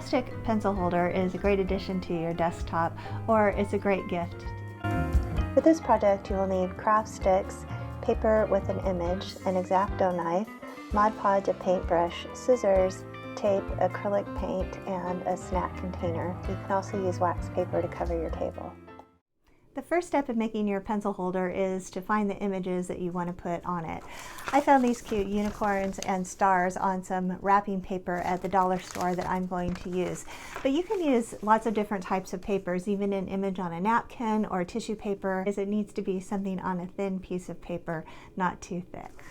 plastic pencil holder is a great addition to your desktop, or it's a great gift. For this project, you will need craft sticks, paper with an image, an X-Acto knife, Mod Podge, a paintbrush, scissors, tape, acrylic paint, and a snack container. You can also use wax paper to cover your table. The first step in making your pencil holder is to find the images that you want to put on it. I found these cute unicorns and stars on some wrapping paper at the dollar store that I'm going to use. But you can use lots of different types of papers, even an image on a napkin or tissue paper, as it needs to be something on a thin piece of paper, not too thick.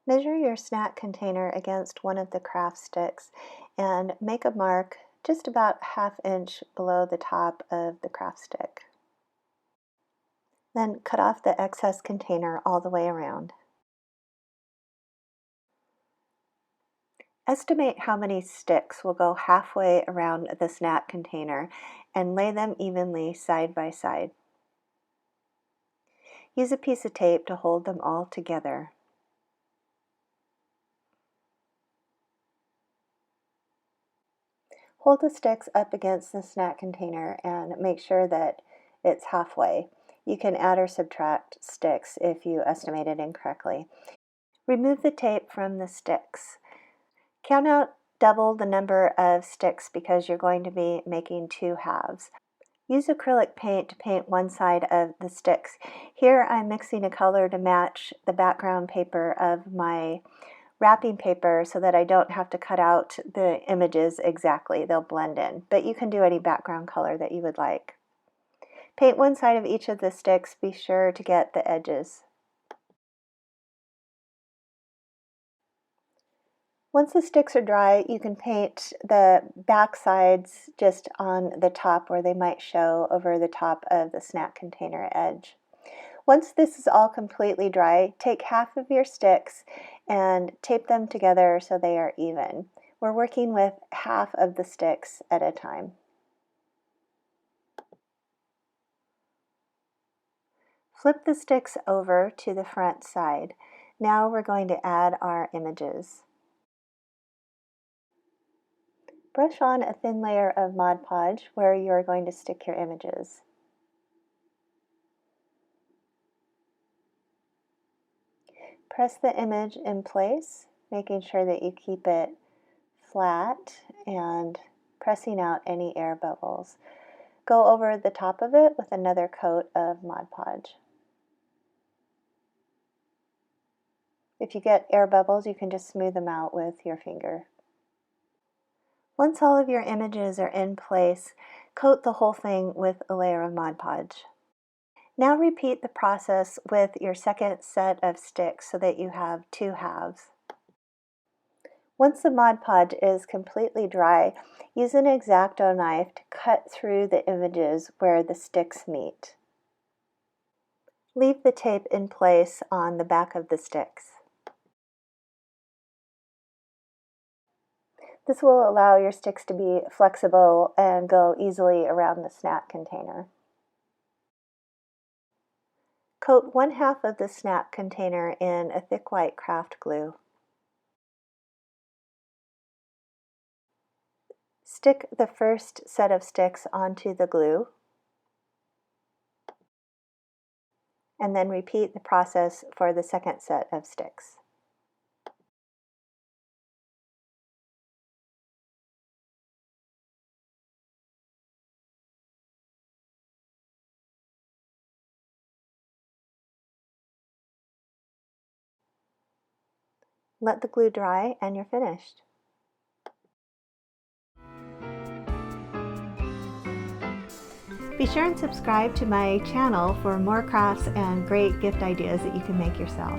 Measure your snack container against one of the craft sticks and make a mark just about ½ inch below the top of the craft stick. Then cut off the excess container all the way around. Estimate how many sticks will go halfway around the snack container and lay them evenly side by side. Use a piece of tape to hold them all together. Hold the sticks up against the snack container and make sure that it's halfway. You can add or subtract sticks if you estimated incorrectly. Remove the tape from the sticks. Count out double the number of sticks because you're going to be making two halves. Use acrylic paint to paint one side of the sticks. Here I'm mixing a color to match the background paper of my wrapping paper so that I don't have to cut out the images exactly. They'll blend in, but you can do any background color that you would like. Paint one side of each of the sticks. Be sure to get the edges. Once the sticks are dry, you can paint the back sides just on the top where they might show over the top of the snack container edge. Once this is all completely dry, take half of your sticks and tape them together so they are even. We're working with half of the sticks at a time. Flip the sticks over to the front side. Now we're going to add our images. Brush on a thin layer of Mod Podge where you are going to stick your images. Press the image in place, making sure that you keep it flat and pressing out any air bubbles. Go over the top of it with another coat of Mod Podge. If you get air bubbles, you can just smooth them out with your finger. Once all of your images are in place, coat the whole thing with a layer of Mod Podge. Now repeat the process with your second set of sticks so that you have two halves. Once the Mod Podge is completely dry, use an X-Acto knife to cut through the images where the sticks meet. Leave the tape in place on the back of the sticks. This will allow your sticks to be flexible and go easily around the snack container. Coat one half of the snack container in a thick white craft glue. Stick the first set of sticks onto the glue, and then repeat the process for the second set of sticks. Let the glue dry and you're finished. Be sure and subscribe to my channel for more crafts and great gift ideas that you can make yourself.